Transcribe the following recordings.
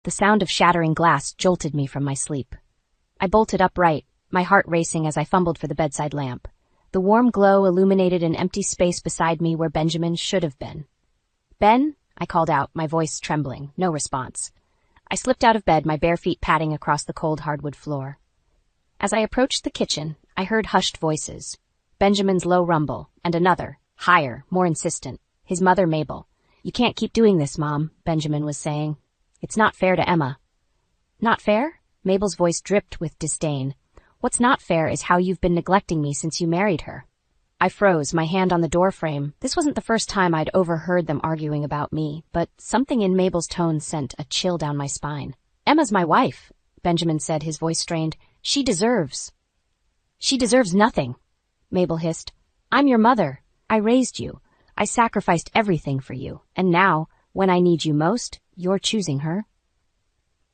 The sound of shattering glass jolted me from my sleep. I bolted upright, my heart racing as I fumbled for the bedside lamp. The warm glow illuminated an empty space beside me where Benjamin should have been. "Ben?" I called out, my voice trembling. No response. I slipped out of bed, my bare feet padding across the cold hardwood floor. As I approached the kitchen, I heard hushed voices. Benjamin's low rumble, and another, higher, more insistent. His mother, Mabel. "You can't keep doing this, Mom," Benjamin was saying. "It's not fair to Emma." "Not fair?" Mabel's voice dripped with disdain. "What's not fair is how you've been neglecting me since you married her." I froze, my hand on the doorframe. This wasn't the first time I'd overheard them arguing about me, but something in Mabel's tone sent a chill down my spine. "Emma's my wife," Benjamin said, his voice strained. She deserves nothing," Mabel hissed. "I'm your mother. I raised you. I sacrificed everything for you. And now, when I need you most, you're choosing her."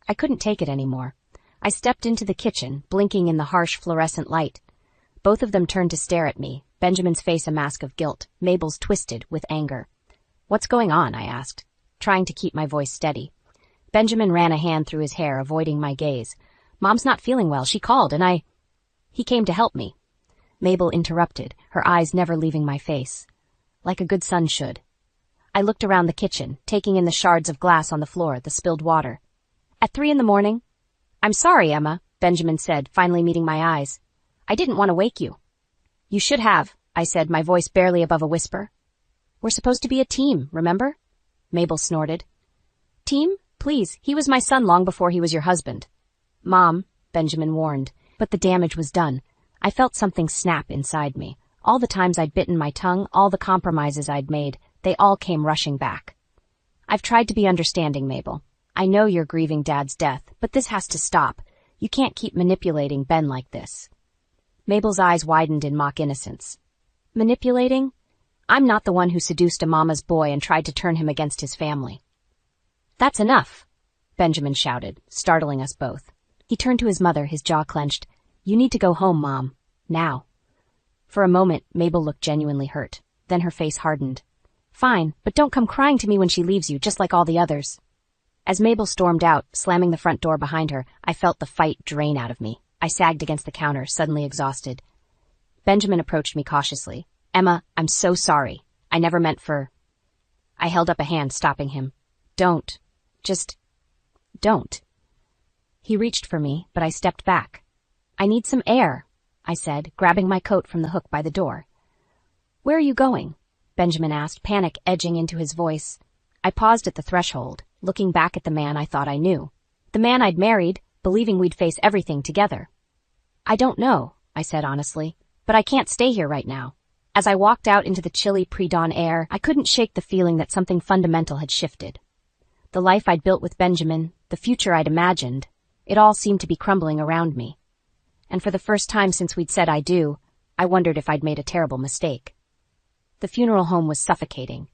I couldn't take it anymore. I stepped into the kitchen, blinking in the harsh fluorescent light. Both of them turned to stare at me, Benjamin's face a mask of guilt, Mabel's twisted with anger. "What's going on?" I asked, trying to keep my voice steady. Benjamin ran a hand through his hair, avoiding my gaze. "Mom's not feeling well. She called, and He came to help me." Mabel interrupted, her eyes never leaving my face. Like a good son should. I looked around the kitchen, taking in the shards of glass on the floor, the spilled water. "At 3 a.m? "I'm sorry, Emma," Benjamin said, finally meeting my eyes. "I didn't want to wake you." "You should have," I said, my voice barely above a whisper. "We're supposed to be a team, remember?" Mabel snorted. "Team? Please, he was my son long before he was your husband." "Mom," Benjamin warned, but the damage was done. I felt something snap inside me. All the times I'd bitten my tongue, all the compromises I'd made, they all came rushing back. "I've tried to be understanding, Mabel. I know you're grieving Dad's death, but this has to stop. You can't keep manipulating Ben like this." Mabel's eyes widened in mock innocence. "Manipulating? I'm not the one who seduced a mama's boy and tried to turn him against his family." "That's enough," Benjamin shouted, startling us both. He turned to his mother, his jaw clenched. "You need to go home, Mom. Now." For a moment, Mabel looked genuinely hurt. Then her face hardened. "Fine, but don't come crying to me when she leaves you, just like all the others." As Mabel stormed out, slamming the front door behind her, I felt the fight drain out of me. I sagged against the counter, suddenly exhausted. Benjamin approached me cautiously. "Emma, I'm so sorry. I never meant for—" I held up a hand, stopping him. "Don't. Just don't." He reached for me, but I stepped back. "I need some air," I said, grabbing my coat from the hook by the door. "Where are you going?" Benjamin asked, panic edging into his voice. I paused at the threshold, looking back at the man I thought I knew. The man I'd married, believing we'd face everything together. "I don't know," I said honestly, "but I can't stay here right now." As I walked out into the chilly pre-dawn air, I couldn't shake the feeling that something fundamental had shifted. The life I'd built with Benjamin, the future I'd imagined, it all seemed to be crumbling around me. And for the first time since we'd said I do, I wondered if I'd made a terrible mistake. The funeral home was suffocating,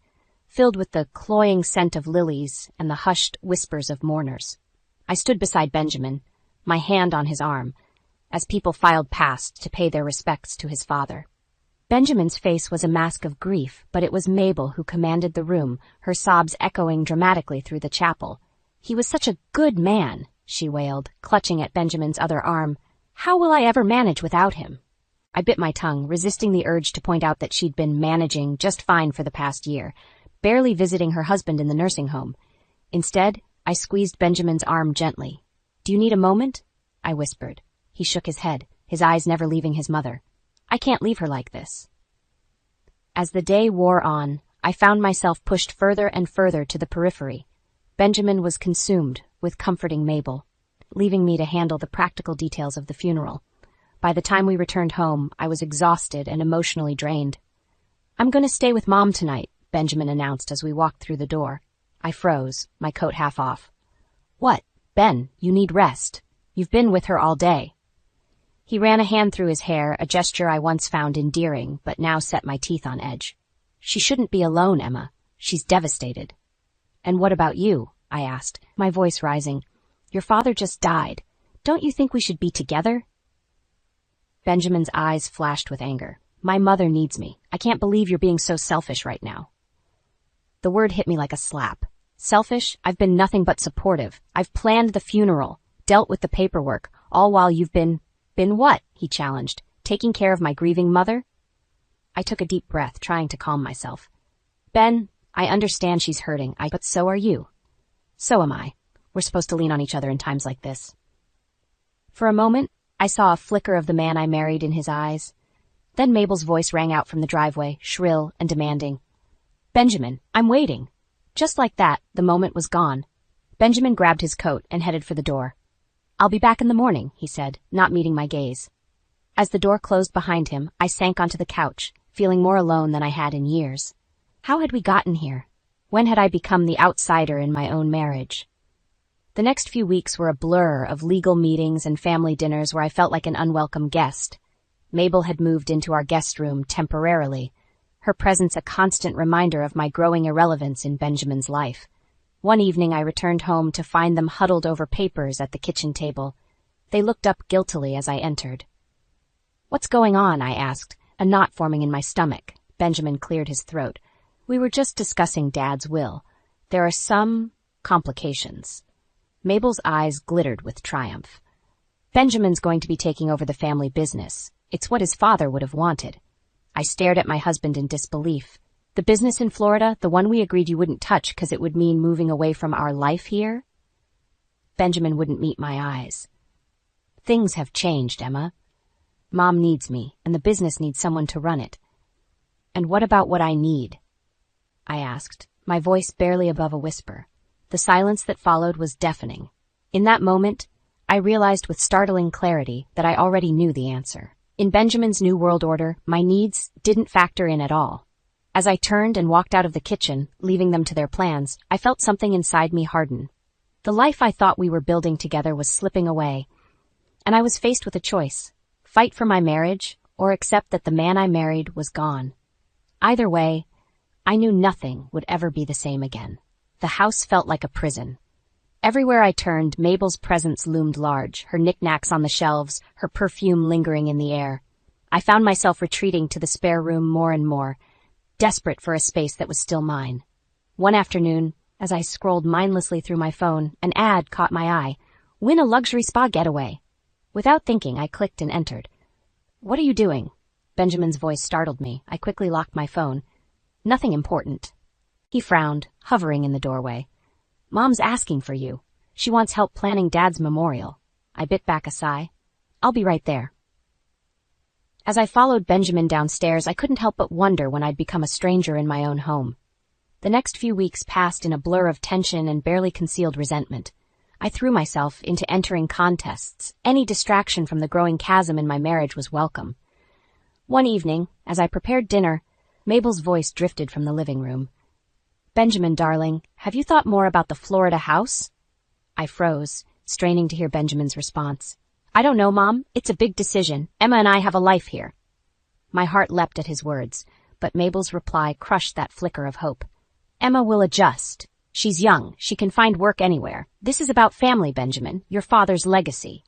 filled with the cloying scent of lilies and the hushed whispers of mourners. I stood beside Benjamin, my hand on his arm, as people filed past to pay their respects to his father. Benjamin's face was a mask of grief, but it was Mabel who commanded the room, her sobs echoing dramatically through the chapel. "He was such a good man," she wailed, clutching at Benjamin's other arm. "How will I ever manage without him?" I bit my tongue, resisting the urge to point out that she'd been managing just fine for the past year, barely visiting her husband in the nursing home. Instead, I squeezed Benjamin's arm gently. "Do you need a moment?" I whispered. He shook his head, his eyes never leaving his mother. "I can't leave her like this." As the day wore on, I found myself pushed further and further to the periphery. Benjamin was consumed with comforting Mabel, leaving me to handle the practical details of the funeral. By the time we returned home, I was exhausted and emotionally drained. "I'm going to stay with Mom tonight," Benjamin announced as we walked through the door. I froze, my coat half off. "What? Ben, you need rest. You've been with her all day." He ran a hand through his hair, a gesture I once found endearing, but now set my teeth on edge. "She shouldn't be alone, Emma. She's devastated." "And what about you?" I asked, my voice rising. "Your father just died. Don't you think we should be together?" Benjamin's eyes flashed with anger. "My mother needs me. I can't believe you're being so selfish right now." The word hit me like a slap. Selfish? I've been nothing but supportive. I've planned the funeral, dealt with the paperwork, all while you've been... Been what? He challenged. Taking care of my grieving mother? I took a deep breath, trying to calm myself. Ben, I understand she's hurting, but so are you. So am I. We're supposed to lean on each other in times like this. For a moment, I saw a flicker of the man I married in his eyes. Then Mabel's voice rang out from the driveway, shrill and demanding. Benjamin, I'm waiting. Just like that, the moment was gone. Benjamin grabbed his coat and headed for the door. I'll be back in the morning, he said, not meeting my gaze. As the door closed behind him, I sank onto the couch, feeling more alone than I had in years. How had we gotten here? When had I become the outsider in my own marriage? The next few weeks were a blur of legal meetings and family dinners where I felt like an unwelcome guest. Mabel had moved into our guest room temporarily, her presence a constant reminder of my growing irrelevance in Benjamin's life. One evening I returned home to find them huddled over papers at the kitchen table. They looked up guiltily as I entered. What's going on? I asked, a knot forming in my stomach. Benjamin cleared his throat. We were just discussing Dad's will. There are some complications. Mabel's eyes glittered with triumph. Benjamin's going to be taking over the family business. It's what his father would have wanted. I stared at my husband in disbelief. The business in Florida, the one we agreed you wouldn't touch because it would mean moving away from our life here? Benjamin wouldn't meet my eyes. Things have changed, Emma. Mom needs me, and the business needs someone to run it. And what about what I need? I asked, my voice barely above a whisper. The silence that followed was deafening. In that moment, I realized with startling clarity that I already knew the answer. In Benjamin's new world order, my needs didn't factor in at all. As I turned and walked out of the kitchen, leaving them to their plans, I felt something inside me harden. The life I thought we were building together was slipping away, and I was faced with a choice: fight for my marriage or accept that the man I married was gone. Either way, I knew nothing would ever be the same again. The house felt like a prison. Everywhere I turned, Mabel's presence loomed large, her knickknacks on the shelves, her perfume lingering in the air. I found myself retreating to the spare room more and more, desperate for a space that was still mine. One afternoon, as I scrolled mindlessly through my phone, an ad caught my eye. Win a luxury spa getaway. Without thinking, I clicked and entered. What are you doing? Benjamin's voice startled me. I quickly locked my phone. Nothing important. He frowned, hovering in the doorway. Mom's asking for you. She wants help planning Dad's memorial. I bit back a sigh. I'll be right there. As I followed Benjamin downstairs, I couldn't help but wonder when I'd become a stranger in my own home. The next few weeks passed in a blur of tension and barely concealed resentment. I threw myself into entering contests. Any distraction from the growing chasm in my marriage was welcome. One evening, as I prepared dinner, Mabel's voice drifted from the living room. Benjamin, darling, have you thought more about the Florida house? I froze, straining to hear Benjamin's response. I don't know, Mom. It's a big decision. Emma and I have a life here. My heart leapt at his words, but Mabel's reply crushed that flicker of hope. Emma will adjust. She's young. She can find work anywhere. This is about family, Benjamin, your father's legacy.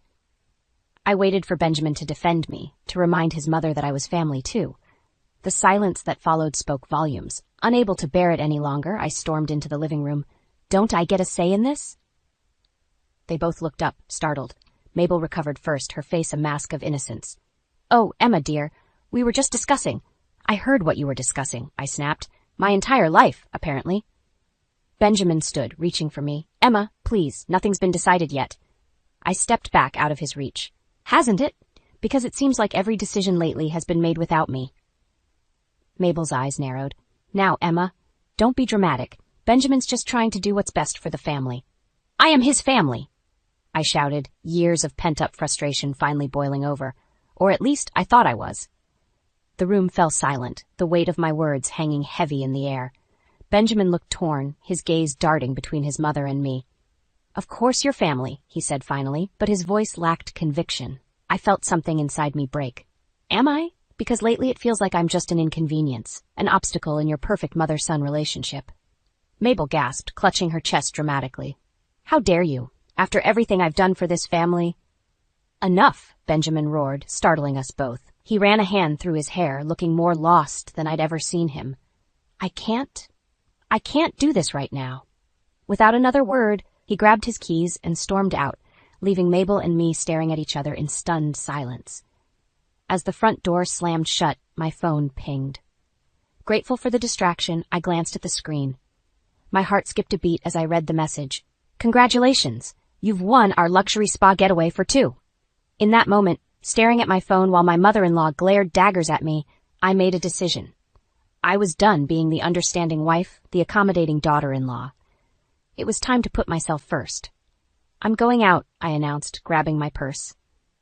I waited for Benjamin to defend me, to remind his mother that I was family too. The silence that followed spoke volumes. Unable to bear it any longer, I stormed into the living room. Don't I get a say in this? They both looked up, startled. Mabel recovered first, her face a mask of innocence. Oh, Emma, dear, we were just discussing. I heard what you were discussing, I snapped. My entire life, apparently. Benjamin stood, reaching for me. Emma, please, nothing's been decided yet. I stepped back out of his reach. Hasn't it? Because it seems like every decision lately has been made without me. Mabel's eyes narrowed. Now, Emma, don't be dramatic. Benjamin's just trying to do what's best for the family. I am his family, I shouted, years of pent-up frustration finally boiling over. Or at least I thought I was. The room fell silent, the weight of my words hanging heavy in the air. Benjamin looked torn, his gaze darting between his mother and me. Of course you're family, he said finally, but his voice lacked conviction. I felt something inside me break. Am I? Because lately it feels like I'm just an inconvenience, an obstacle in your perfect mother-son relationship. Mabel gasped, clutching her chest dramatically. How dare you? After everything I've done for this family? Enough, Benjamin roared, startling us both. He ran a hand through his hair, looking more lost than I'd ever seen him. I can't do this right now. Without another word, he grabbed his keys and stormed out, leaving Mabel and me staring at each other in stunned silence. As the front door slammed shut, my phone pinged. Grateful for the distraction, I glanced at the screen. My heart skipped a beat as I read the message. Congratulations! You've won our luxury spa getaway for 2. In that moment, staring at my phone while my mother-in-law glared daggers at me, I made a decision. I was done being the understanding wife, the accommodating daughter-in-law. It was time to put myself first. I'm going out, I announced, grabbing my purse.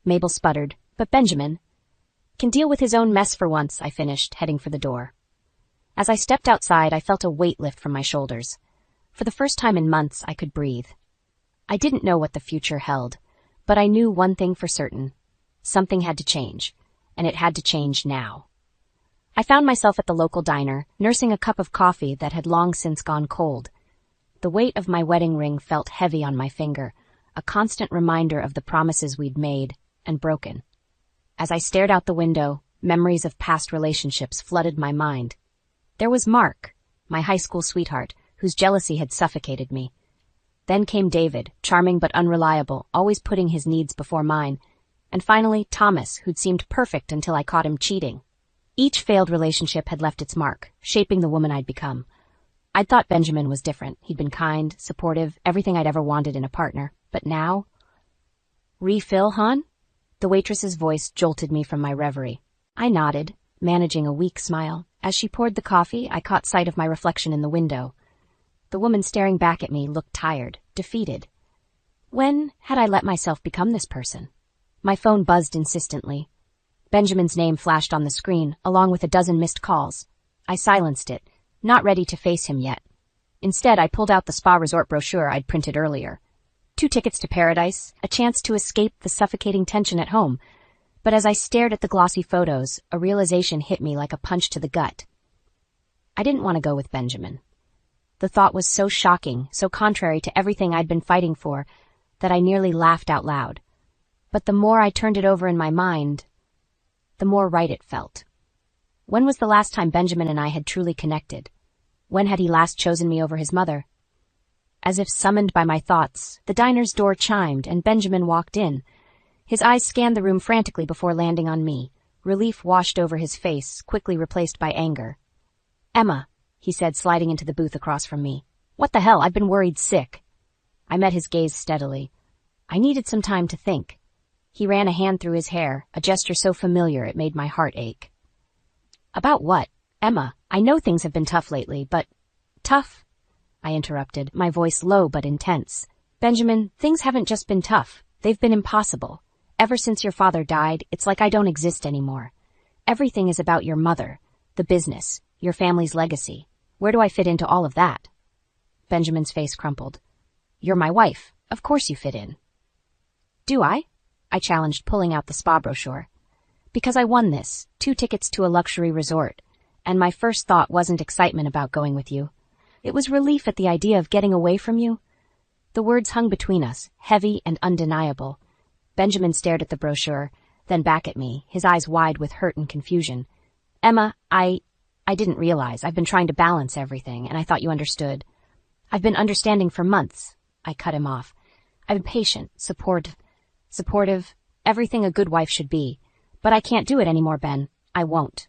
Mabel sputtered, but Benjamin can deal with his own mess for once, I finished, heading for the door. As I stepped outside, I felt a weight lift from my shoulders. For the first time in months, I could breathe. I didn't know what the future held, but I knew one thing for certain. Something had to change, and it had to change now. I found myself at the local diner, nursing a cup of coffee that had long since gone cold. The weight of my wedding ring felt heavy on my finger, a constant reminder of the promises we'd made and broken. As I stared out the window, memories of past relationships flooded my mind. There was Mark, my high school sweetheart, whose jealousy had suffocated me. Then came David, charming but unreliable, always putting his needs before mine. And finally, Thomas, who'd seemed perfect until I caught him cheating. Each failed relationship had left its mark, shaping the woman I'd become. I'd thought Benjamin was different. He'd been kind, supportive, everything I'd ever wanted in a partner. But now? Refill, hon? The waitress's voice jolted me from my reverie. I nodded, managing a weak smile. As she poured the coffee, I caught sight of my reflection in the window. The woman staring back at me looked tired, defeated. When had I let myself become this person? My phone buzzed insistently. Benjamin's name flashed on the screen, along with a dozen missed calls. I silenced it, not ready to face him yet. Instead, I pulled out the spa resort brochure I'd printed earlier. 2 tickets to paradise, a chance to escape the suffocating tension at home. But as I stared at the glossy photos, a realization hit me like a punch to the gut. I didn't want to go with Benjamin. The thought was so shocking, so contrary to everything I'd been fighting for, that I nearly laughed out loud. But the more I turned it over in my mind, the more right it felt. When was the last time Benjamin and I had truly connected? When had he last chosen me over his mother? As if summoned by my thoughts, the diner's door chimed and Benjamin walked in. His eyes scanned the room frantically before landing on me. Relief washed over his face, quickly replaced by anger. "Emma," he said, sliding into the booth across from me. "What the hell? I've been worried sick." I met his gaze steadily. I needed some time to think. He ran a hand through his hair, a gesture so familiar it made my heart ache. "About what? Emma, I know things have been tough lately, but..." "Tough?" I interrupted, my voice low but intense. "Benjamin, things haven't just been tough. They've been impossible. Ever since your father died, it's like I don't exist anymore. Everything is about your mother, the business, your family's legacy. Where do I fit into all of that?" Benjamin's face crumpled. "You're my wife. Of course you fit in." "Do I?" I challenged, pulling out the spa brochure. "Because I won this, 2 tickets to a luxury resort, and my first thought wasn't excitement about going with you. It was relief at the idea of getting away from you." The words hung between us, heavy and undeniable. Benjamin stared at the brochure, then back at me, his eyes wide with hurt and confusion. "Emma, I didn't realize. I've been trying to balance everything, and I thought you understood." "I've been understanding for months." I cut him off. "I've been patient, supportive, everything a good wife should be. But I can't do it anymore, Ben. I won't."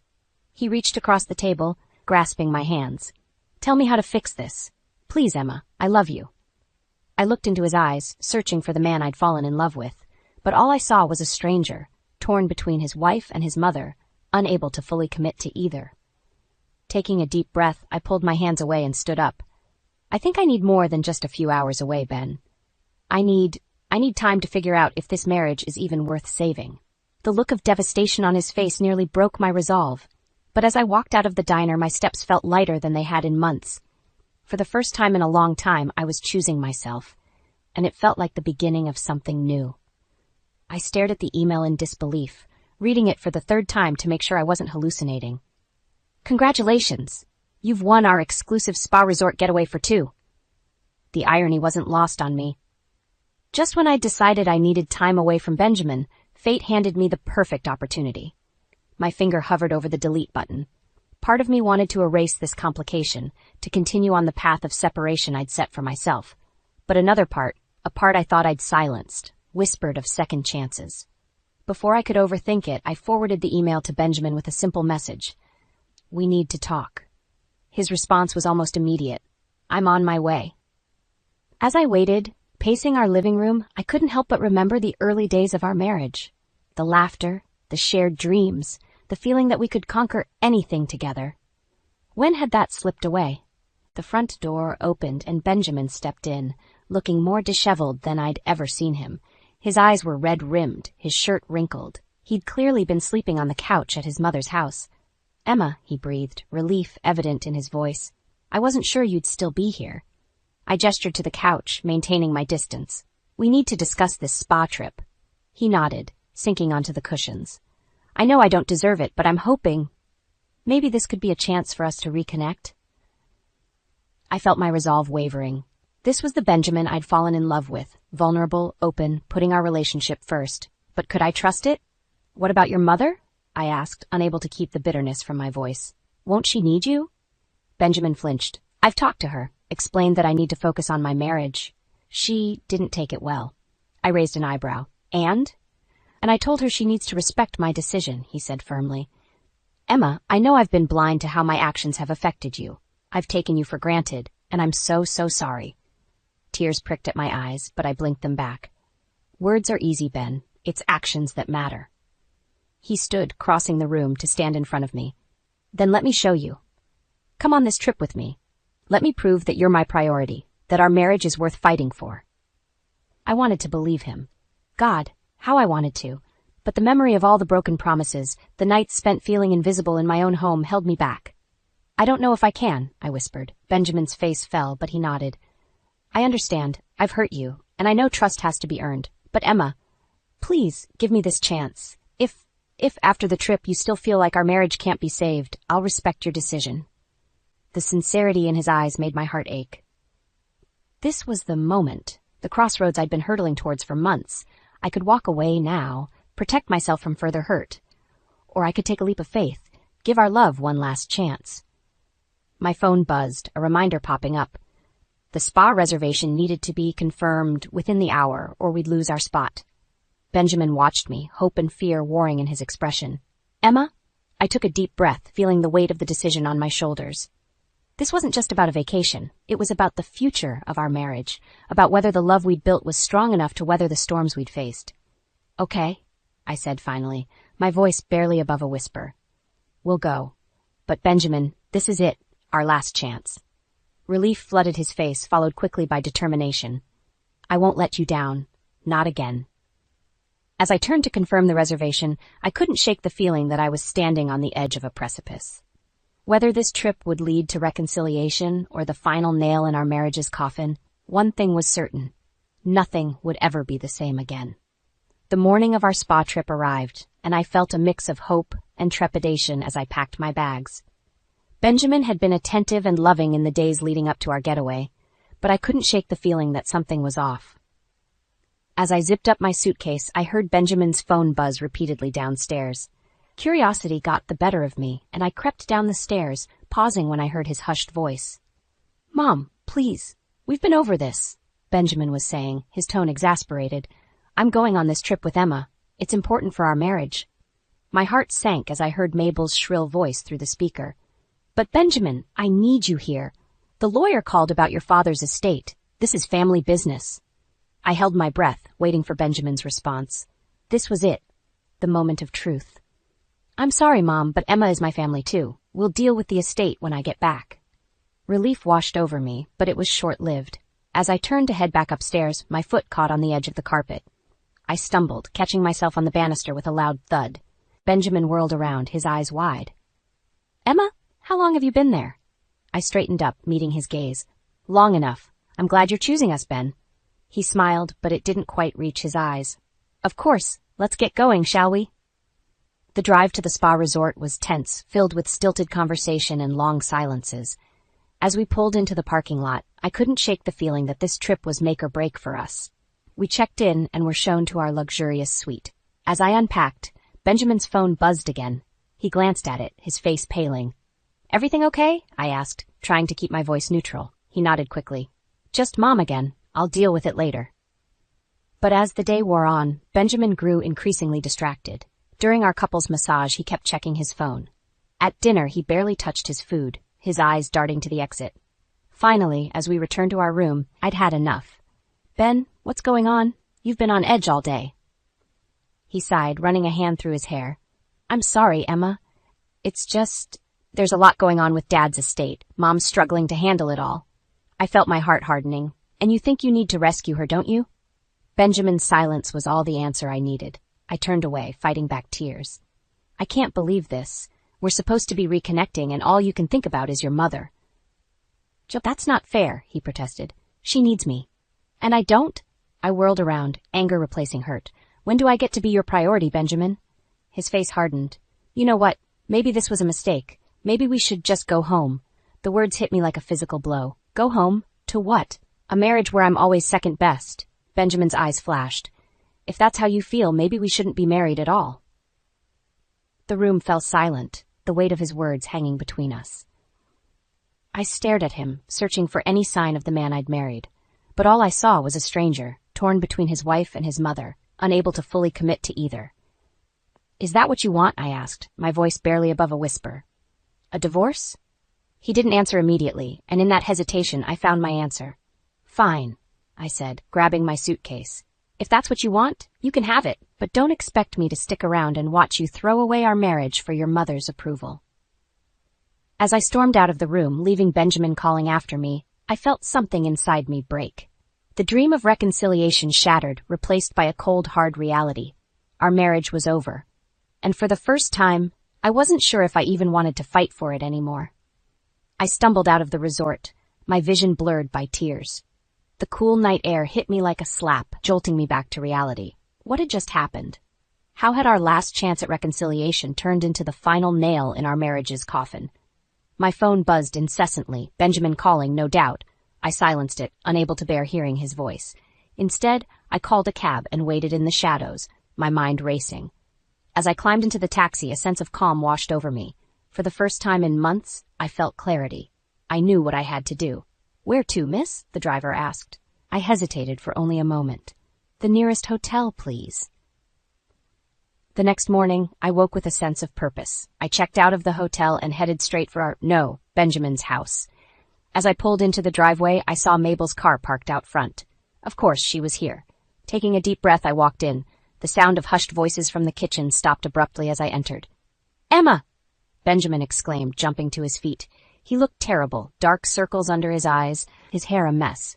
He reached across the table, grasping my hands. "Tell me how to fix this. Please, Emma, I love you." I looked into his eyes, searching for the man I'd fallen in love with, but all I saw was a stranger, torn between his wife and his mother, unable to fully commit to either. Taking a deep breath, I pulled my hands away and stood up. "I think I need more than just a few hours away, Ben. I need time to figure out if this marriage is even worth saving." The look of devastation on his face nearly broke my resolve. But as I walked out of the diner, my steps felt lighter than they had in months. For the first time in a long time, I was choosing myself, and it felt like the beginning of something new. I stared at the email in disbelief, reading it for the 3rd time to make sure I wasn't hallucinating. "Congratulations! You've won our exclusive spa resort getaway for 2. The irony wasn't lost on me. Just when I decided I needed time away from Benjamin, fate handed me the perfect opportunity. My finger hovered over the delete button. Part of me wanted to erase this complication, to continue on the path of separation I'd set for myself. But another part, a part I thought I'd silenced, whispered of second chances. Before I could overthink it, I forwarded the email to Benjamin with a simple message. "We need to talk." His response was almost immediate. "I'm on my way." As I waited, pacing our living room, I couldn't help but remember the early days of our marriage. The laughter, the shared dreams, the feeling that we could conquer anything together. When had that slipped away? The front door opened and Benjamin stepped in, looking more disheveled than I'd ever seen him. His eyes were red-rimmed, his shirt wrinkled. He'd clearly been sleeping on the couch at his mother's house. "Emma," he breathed, relief evident in his voice. "I wasn't sure you'd still be here." I gestured to the couch, maintaining my distance. "We need to discuss this spa trip." He nodded, sinking onto the cushions. "I know I don't deserve it, but I'm hoping maybe this could be a chance for us to reconnect." I felt my resolve wavering. This was the Benjamin I'd fallen in love with, vulnerable, open, putting our relationship first. But could I trust it? "What about your mother?" I asked, unable to keep the bitterness from my voice. "Won't she need you?" Benjamin flinched. "I've talked to her, explained that I need to focus on my marriage. She didn't take it well." I raised an eyebrow. "And I told her she needs to respect my decision," he said firmly. "Emma, I know I've been blind to how my actions have affected you. I've taken you for granted, and I'm so sorry." Tears pricked at my eyes, but I blinked them back. "Words are easy, Ben. It's actions that matter." He stood, crossing the room, to stand in front of me. "Then let me show you. Come on this trip with me. Let me prove that you're my priority, that our marriage is worth fighting for." I wanted to believe him. God, how I wanted to. But the memory of all the broken promises, the nights spent feeling invisible in my own home, held me back. "I don't know if I can," I whispered. Benjamin's face fell, but he nodded. "I understand. I've hurt you, and I know trust has to be earned. But Emma, please give me this chance. If after the trip you still feel like our marriage can't be saved, I'll respect your decision." The sincerity in his eyes made my heart ache. This was the moment, the crossroads I'd been hurtling towards for months. I could walk away now, protect myself from further hurt. Or I could take a leap of faith, give our love one last chance. My phone buzzed, a reminder popping up. The spa reservation needed to be confirmed within the hour, or we'd lose our spot. Benjamin watched me, hope and fear warring in his expression. "Emma?" I took a deep breath, feeling the weight of the decision on my shoulders. This wasn't just about a vacation. It was about the future of our marriage, about whether the love we'd built was strong enough to weather the storms we'd faced. "Okay," I said finally, my voice barely above a whisper. "We'll go. But Benjamin, this is it, our last chance." Relief flooded his face, followed quickly by determination. "I won't let you down. Not again." As I turned to confirm the reservation, I couldn't shake the feeling that I was standing on the edge of a precipice. Whether this trip would lead to reconciliation or the final nail in our marriage's coffin, one thing was certain. Nothing would ever be the same again. The morning of our spa trip arrived, and I felt a mix of hope and trepidation as I packed my bags. Benjamin had been attentive and loving in the days leading up to our getaway, but I couldn't shake the feeling that something was off. As I zipped up my suitcase, I heard Benjamin's phone buzz repeatedly downstairs. Curiosity got the better of me, and I crept down the stairs, pausing when I heard his hushed voice. "Mom, please, we've been over this," Benjamin was saying, his tone exasperated. "I'm going on this trip with Emma. It's important for our marriage." My heart sank as I heard Mabel's shrill voice through the speaker. "But Benjamin, I need you here. The lawyer called about your father's estate. This is family business." I held my breath, waiting for Benjamin's response. This was it, the moment of truth. "I'm sorry, Mom, but Emma is my family too. We'll deal with the estate when I get back." Relief washed over me, but it was short-lived. As I turned to head back upstairs, my foot caught on the edge of the carpet. I stumbled, catching myself on the banister with a loud thud. Benjamin whirled around, his eyes wide. "Emma, how long have you been there?" I straightened up, meeting his gaze. "Long enough. I'm glad you're choosing us, Ben." He smiled, but it didn't quite reach his eyes. "Of course. Let's get going, shall we?" The drive to the spa resort was tense, filled with stilted conversation and long silences. As we pulled into the parking lot, I couldn't shake the feeling that this trip was make or break for us. We checked in and were shown to our luxurious suite. As I unpacked, Benjamin's phone buzzed again. He glanced at it, his face paling. Everything okay? I asked, trying to keep my voice neutral. He nodded quickly. Just Mom again. I'll deal with it later. But as the day wore on, Benjamin grew increasingly distracted. During our couple's massage, he kept checking his phone. At dinner, he barely touched his food, his eyes darting to the exit. Finally, as we returned to our room, I'd had enough. Ben, what's going on? You've been on edge all day. He sighed, running a hand through his hair. I'm sorry, Emma. It's just, there's a lot going on with Dad's estate. Mom's struggling to handle it all. I felt my heart hardening. And you think you need to rescue her, don't you? Benjamin's silence was all the answer I needed. I turned away, fighting back tears. I can't believe this. We're supposed to be reconnecting, and all you can think about is your mother. Joe, that's not fair, he protested. She needs me. And I don't? I whirled around, anger replacing hurt. When do I get to be your priority, Benjamin? His face hardened. You know what? Maybe this was a mistake. Maybe we should just go home. The words hit me like a physical blow. Go home? To what? A marriage where I'm always second best. Benjamin's eyes flashed. If that's how you feel, maybe we shouldn't be married at all. The room fell silent, the weight of his words hanging between us. I stared at him, searching for any sign of the man I'd married. But all I saw was a stranger, torn between his wife and his mother, unable to fully commit to either. Is that what you want? I asked, my voice barely above a whisper. A divorce? He didn't answer immediately, and in that hesitation I found my answer. Fine, I said, grabbing my suitcase. If that's what you want, you can have it, but don't expect me to stick around and watch you throw away our marriage for your mother's approval. As I stormed out of the room, leaving Benjamin calling after me, I felt something inside me break. The dream of reconciliation shattered, replaced by a cold, hard reality. Our marriage was over. And for the first time, I wasn't sure if I even wanted to fight for it anymore. I stumbled out of the resort, my vision blurred by tears. The cool night air hit me like a slap, jolting me back to reality. What had just happened? How had our last chance at reconciliation turned into the final nail in our marriage's coffin? My phone buzzed incessantly, Benjamin calling, no doubt. I silenced it, unable to bear hearing his voice. Instead, I called a cab and waited in the shadows, my mind racing. As I climbed into the taxi, a sense of calm washed over me. For the first time in months, I felt clarity. I knew what I had to do. Where to, miss? The driver asked. I hesitated for only a moment. The nearest hotel, please. The next morning, I woke with a sense of purpose. I checked out of the hotel and headed straight for Benjamin's house. As I pulled into the driveway, I saw Mabel's car parked out front. Of course, she was here. Taking a deep breath, I walked in. The sound of hushed voices from the kitchen stopped abruptly as I entered. Emma! Benjamin exclaimed, jumping to his feet. He looked terrible, dark circles under his eyes, his hair a mess.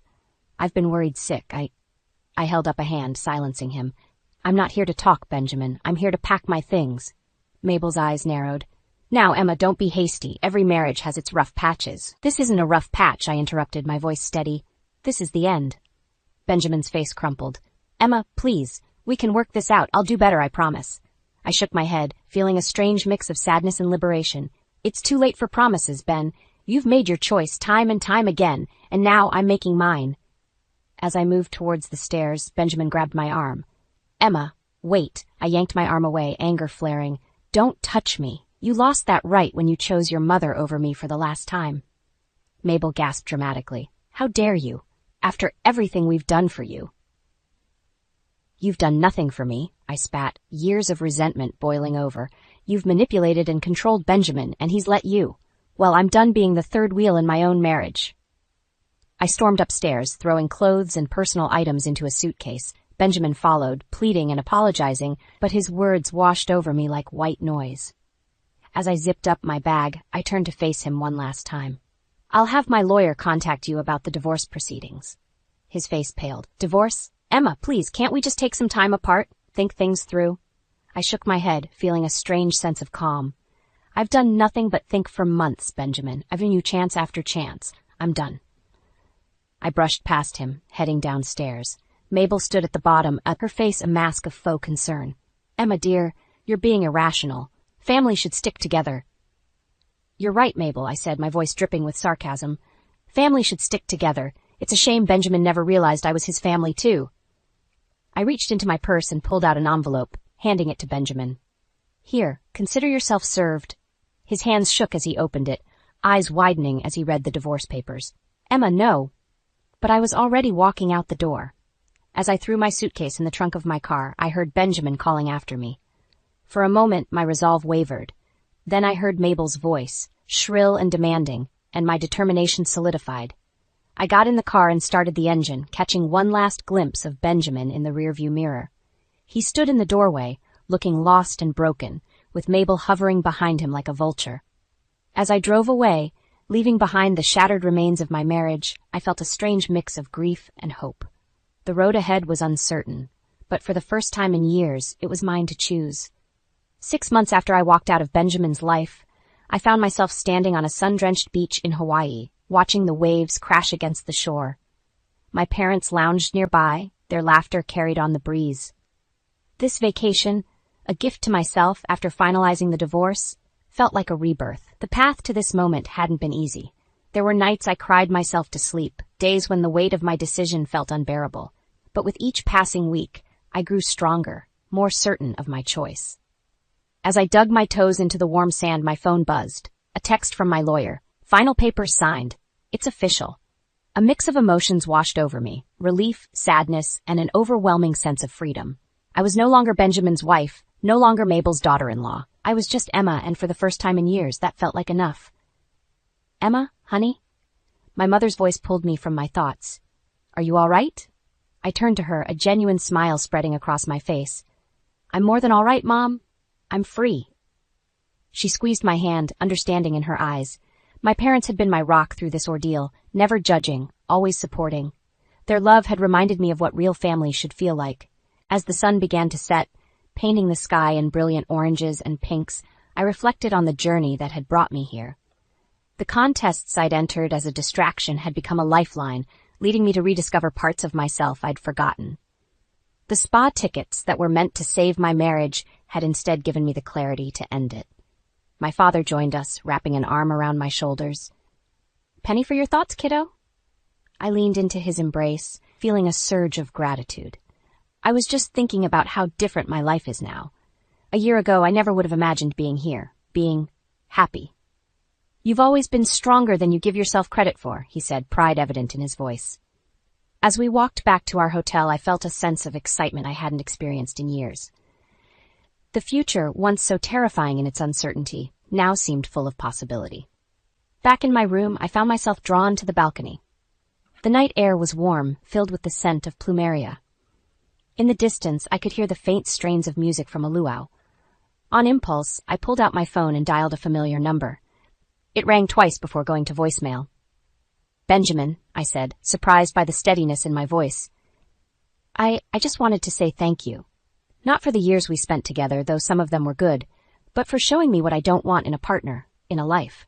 I've been worried sick. I held up a hand, silencing him. I'm not here to talk, Benjamin. I'm here to pack my things. Mabel's eyes narrowed. Now, Emma, don't be hasty. Every marriage has its rough patches. This isn't a rough patch, I interrupted, my voice steady. This is the end. Benjamin's face crumpled. Emma, please. We can work this out. I'll do better, I promise. I shook my head, feeling a strange mix of sadness and liberation. It's too late for promises, Ben. You've made your choice time and time again, and now I'm making mine. As I moved towards the stairs, Benjamin grabbed my arm. Emma, wait. I yanked my arm away, anger flaring. Don't touch me. You lost that right when you chose your mother over me for the last time. Mabel gasped dramatically. How dare you? After everything we've done for you. You've done nothing for me, I spat, years of resentment boiling over. You've manipulated and controlled Benjamin, and he's let you. Well, I'm done being the third wheel in my own marriage. I stormed upstairs, throwing clothes and personal items into a suitcase. Benjamin followed, pleading and apologizing, but his words washed over me like white noise. As I zipped up my bag, I turned to face him one last time. I'll have my lawyer contact you about the divorce proceedings. His face paled. Divorce? Emma, please, can't we just take some time apart, think things through? I shook my head, feeling a strange sense of calm. I've done nothing but think for months, Benjamin. I've given you chance after chance. I'm done. I brushed past him, heading downstairs. Mabel stood at the bottom, her face a mask of faux concern. Emma, dear, you're being irrational. Family should stick together. You're right, Mabel, I said, my voice dripping with sarcasm. Family should stick together. It's a shame Benjamin never realized I was his family, too. I reached into my purse and pulled out an envelope, handing it to Benjamin. Here, consider yourself served. His hands shook as he opened it. eyes widening as he read the divorce papers. Emma, no. But I was already walking out the door. As I threw my suitcase in the trunk of my car, I heard Benjamin calling after me. For a moment, my resolve wavered. Then I heard Mabel's voice, shrill and demanding, and my determination solidified. I got in the car and started the engine, catching one last glimpse of Benjamin in the rearview mirror. He stood in the doorway, looking lost and broken, with Mabel hovering behind him like a vulture. As I drove away, leaving behind the shattered remains of my marriage, I felt a strange mix of grief and hope. The road ahead was uncertain, but for the first time in years, it was mine to choose. 6 months after I walked out of Benjamin's life, I found myself standing on a sun-drenched beach in Hawaii, watching the waves crash against the shore. My parents lounged nearby, their laughter carried on the breeze. This vacation, a gift to myself after finalizing the divorce, felt like a rebirth. The path to this moment hadn't been easy. There were nights I cried myself to sleep, days when the weight of my decision felt unbearable. But with each passing week, I grew stronger, more certain of my choice. As I dug my toes into the warm sand, my phone buzzed. A text from my lawyer. Final papers signed. It's official. A mix of emotions washed over me, relief, sadness, and an overwhelming sense of freedom. I was no longer Benjamin's wife, no longer Mabel's daughter-in-law. I was just Emma, and for the first time in years, that felt like enough. Emma, honey? My mother's voice pulled me from my thoughts. Are you all right? I turned to her, a genuine smile spreading across my face. I'm more than all right, Mom. I'm free. She squeezed my hand, understanding in her eyes. My parents had been my rock through this ordeal, never judging, always supporting. Their love had reminded me of what real family should feel like. As the sun began to set, painting the sky in brilliant oranges and pinks, I reflected on the journey that had brought me here. The contests I'd entered as a distraction had become a lifeline, leading me to rediscover parts of myself I'd forgotten. The spa tickets that were meant to save my marriage had instead given me the clarity to end it. My father joined us, wrapping an arm around my shoulders. Penny for your thoughts, kiddo? I leaned into his embrace, feeling a surge of gratitude. I was just thinking about how different my life is now. A year ago, I never would have imagined being here, being happy. You've always been stronger than you give yourself credit for, he said, pride evident in his voice. As we walked back to our hotel, I felt a sense of excitement I hadn't experienced in years. The future, once so terrifying in its uncertainty, now seemed full of possibility. Back in my room, I found myself drawn to the balcony. The night air was warm, filled with the scent of plumeria. In the distance, I could hear the faint strains of music from a luau. On impulse, I pulled out my phone and dialed a familiar number. It rang twice before going to voicemail. Benjamin, I said, surprised by the steadiness in my voice. I just wanted to say thank you. Not for the years we spent together, though some of them were good, but for showing me what I don't want in a partner, in a life.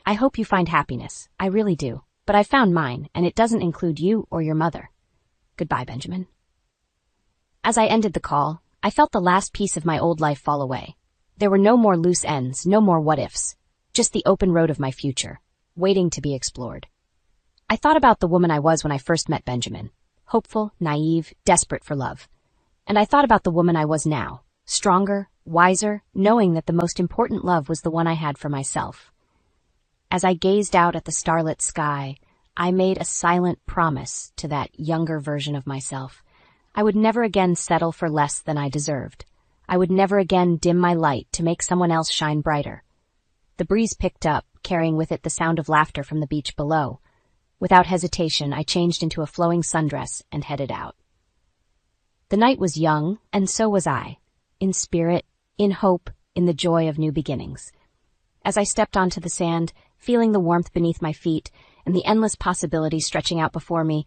I hope you find happiness. I really do. But I found mine, and it doesn't include you or your mother. Goodbye, Benjamin. As I ended the call, I felt the last piece of my old life fall away. There were no more loose ends, no more what-ifs, just the open road of my future, waiting to be explored. I thought about the woman I was when I first met Benjamin, hopeful, naive, desperate for love. And I thought about the woman I was now, stronger, wiser, knowing that the most important love was the one I had for myself. As I gazed out at the starlit sky, I made a silent promise to that younger version of myself. I would never again settle for less than I deserved. I would never again dim my light to make someone else shine brighter. The breeze picked up, carrying with it the sound of laughter from the beach below. Without hesitation, I changed into a flowing sundress and headed out. The night was young, and so was I, in spirit, in hope, in the joy of new beginnings. As I stepped onto the sand, feeling the warmth beneath my feet and the endless possibilities stretching out before me,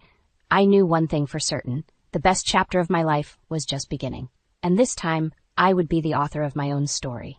I knew one thing for certain. The best chapter of my life was just beginning. And this time, I would be the author of my own story.